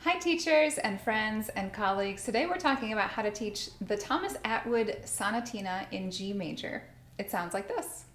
Hi teachers and friends and colleagues. Today we're talking about how to teach the Thomas Attwood Sonatina in G major. It sounds like this.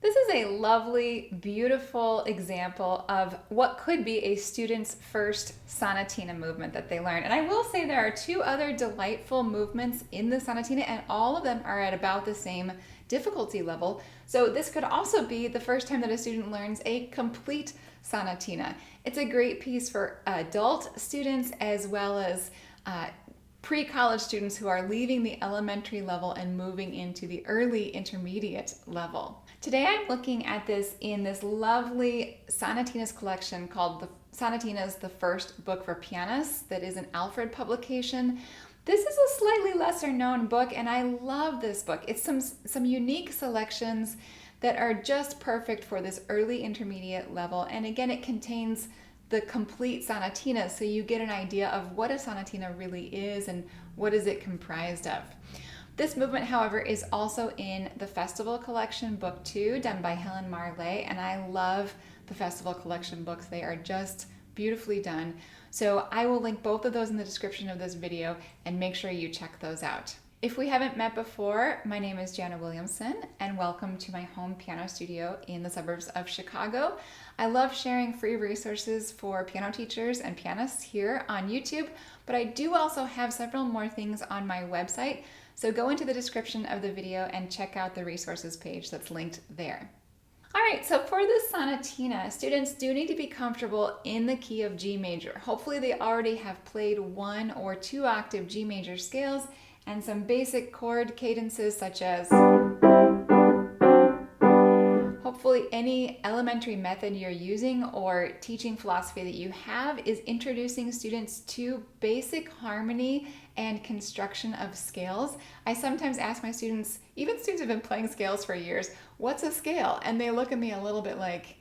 This is a lovely, beautiful example of what could be a student's first sonatina movement that they learn. And I will say there are two other delightful movements in the sonatina, and all of them are at about the same difficulty level. So this could also be the first time that a student learns a complete sonatina. It's a great piece for adult students as well as pre-college students who are leaving the elementary level and moving into the early intermediate level. Today I'm looking at this in this lovely sonatinas collection called the Sonatinas, the First Book for Pianists, that is an Alfred publication. This is a slightly lesser known book, and I love this book. It's some unique selections that are just perfect for this early intermediate level. And again, it contains the complete sonatina, so you get an idea of what a sonatina really is and what is it comprised of. This movement, however, is also in the Festival Collection Book 2, done by Helen Marley, and I love the Festival Collection books. They are just beautifully done. So I will link both of those in the description of this video, and make sure you check those out. If we haven't met before, my name is Jana Williamson, and welcome to my home piano studio in the suburbs of Chicago. I love sharing free resources for piano teachers and pianists here on YouTube, but I do also have several more things on my website, so go into the description of the video and check out the resources page that's linked there. All right, so for this sonatina, students do need to be comfortable in the key of G major. Hopefully they already have played 1 or 2 octave G major scales and some basic chord cadences such as hopefully any elementary method you're using or teaching philosophy that you have is introducing students to basic harmony and construction of scales. I sometimes ask my students, even students who've been playing scales for years, what's a scale? And they look at me a little bit like,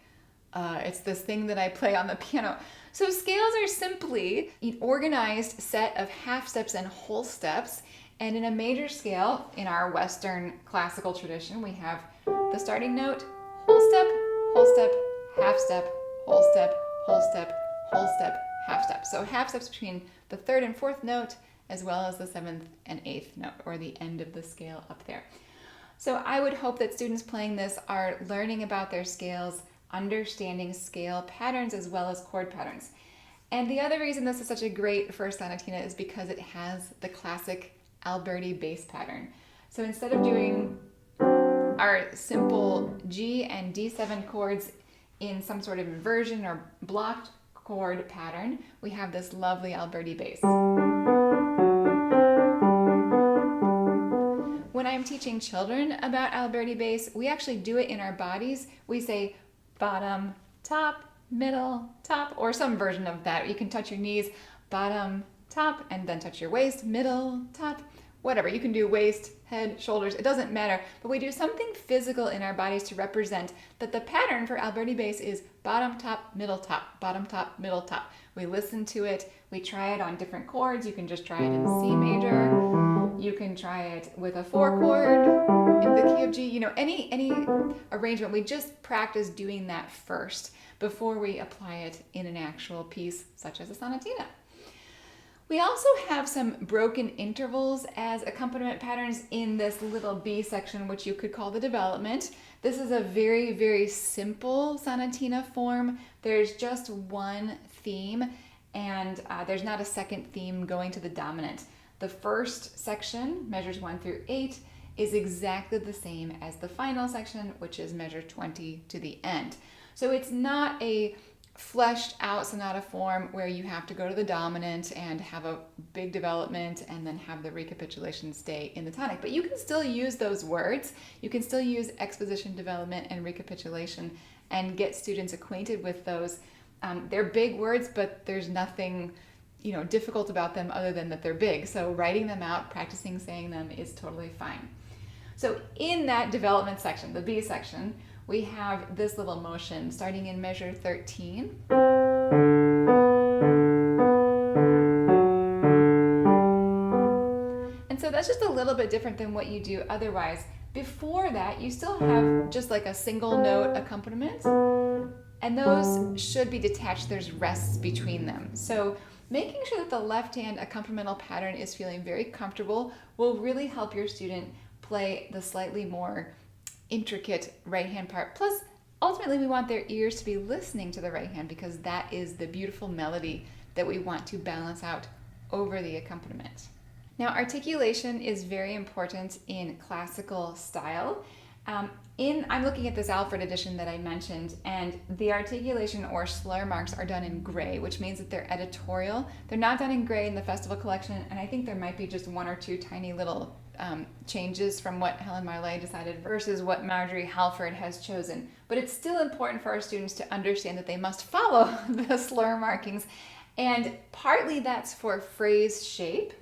it's this thing that I play on the piano. So scales are simply an organized set of half steps and whole steps. And in a major scale, in our Western classical tradition, we have the starting note, whole step, half step, whole step, whole step, whole step, half step. So half steps between the 3rd and 4th note, as well as the 7th and 8th note, or the end of the scale up there. So I would hope that students playing this are learning about their scales, understanding scale patterns as well as chord patterns. And the other reason this is such a great first sonatina is because it has the classic Alberti bass pattern. So instead of doing our simple G and D7 chords in some sort of inversion or blocked chord pattern, we have this lovely Alberti bass. When I'm teaching children about Alberti bass, we actually do it in our bodies. We say bottom, top, middle, top, or some version of that. You can touch your knees, bottom, top, and then touch your waist, middle, top, whatever. You can do waist, head, shoulders, it doesn't matter. But we do something physical in our bodies to represent that the pattern for Alberti bass is bottom, top, middle, top, bottom, top, middle, top. We listen to it, we try it on different chords. You can just try it in C major. You can try it with a 4 chord in the key of G. You know, any arrangement. We just practice doing that first before we apply it in an actual piece such as a sonatina. We also have some broken intervals as accompaniment patterns in this little B section, which you could call the development. This is a very, very simple sonatina form. There's just one theme, and there's not a second theme going to the dominant. The first section, measures 1 through 8, is exactly the same as the final section, which is measure 20 to the end. So it's not a fleshed out sonata form where you have to go to the dominant and have a big development and then have the recapitulation stay in the tonic. But you can still use those words. You can still use exposition, development, and recapitulation and get students acquainted with those. They're big words, but there's nothing difficult about them other than that they're big. So writing them out, practicing saying them is totally fine. So in that development section, the B section, we have this little motion starting in measure 13. And so that's just a little bit different than what you do otherwise. Before that, you still have just like a single note accompaniment, and those should be detached. There's rests between them. So making sure that the left hand accompanimental pattern is feeling very comfortable will really help your student play the slightly more intricate right hand part. Plus, ultimately, we want their ears to be listening to the right hand because that is the beautiful melody that we want to balance out over the accompaniment. Now, articulation is very important in classical style. I'm looking at this Alfred edition that I mentioned, and the articulation or slur marks are done in gray, which means that they're editorial. They're not done in gray in the festival collection, and I think there might be just one or two tiny little changes from what Helen Marley decided versus what Marjorie Halford has chosen. But it's still important for our students to understand that they must follow the slur markings, and partly that's for phrase shape.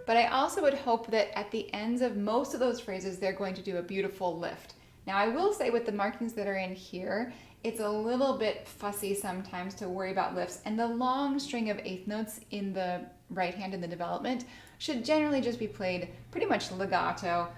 But I also would hope that at the ends of most of those phrases, they're going to do a beautiful lift. Now, I will say with the markings that are in here, it's a little bit fussy sometimes to worry about lifts, and the long string of eighth notes in the right hand in the development should generally just be played pretty much legato.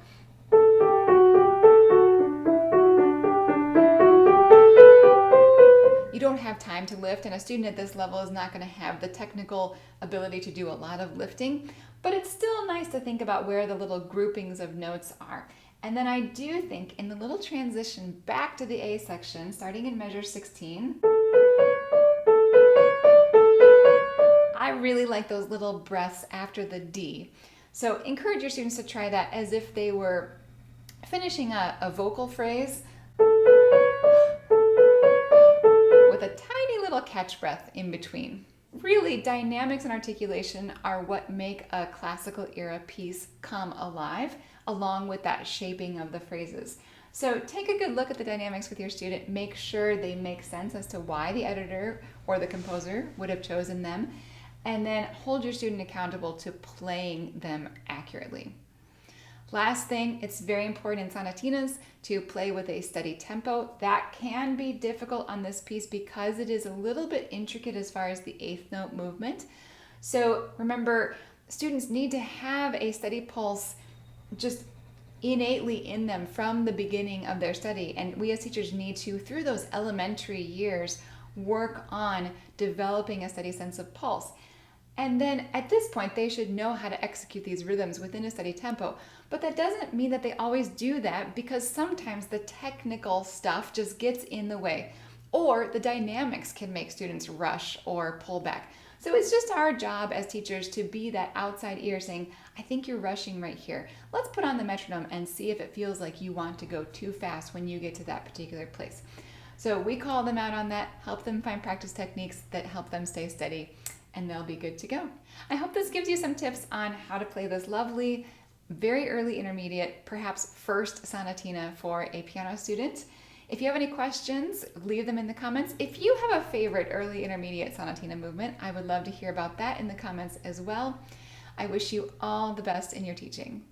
You don't have time to lift, and a student at this level is not going to have the technical ability to do a lot of lifting, but it's still nice to think about where the little groupings of notes are. And then I do think in the little transition back to the A section, starting in measure 16, I really like those little breaths after the D. So encourage your students to try that as if they were finishing a vocal phrase with a tiny little catch breath in between. Really, dynamics and articulation are what make a classical era piece come alive, along with that shaping of the phrases. So take a good look at the dynamics with your student. Make sure they make sense as to why the editor or the composer would have chosen them, and then hold your student accountable to playing them accurately. Last thing, it's very important in sonatinas to play with a steady tempo. That can be difficult on this piece because it is a little bit intricate as far as the eighth note movement. So remember, students need to have a steady pulse just innately in them from the beginning of their study. And we as teachers need to, through those elementary years, work on developing a steady sense of pulse. And then at this point, they should know how to execute these rhythms within a steady tempo. But that doesn't mean that they always do that, because sometimes the technical stuff just gets in the way, or the dynamics can make students rush or pull back. So it's just our job as teachers to be that outside ear saying, I think you're rushing right here. Let's put on the metronome and see if it feels like you want to go too fast when you get to that particular place. So we call them out on that, help them find practice techniques that help them stay steady, and they'll be good to go. I hope this gives you some tips on how to play this lovely, very early intermediate, perhaps first sonatina for a piano student. If you have any questions, leave them in the comments. If you have a favorite early intermediate sonatina movement, I would love to hear about that in the comments as well. I wish you all the best in your teaching.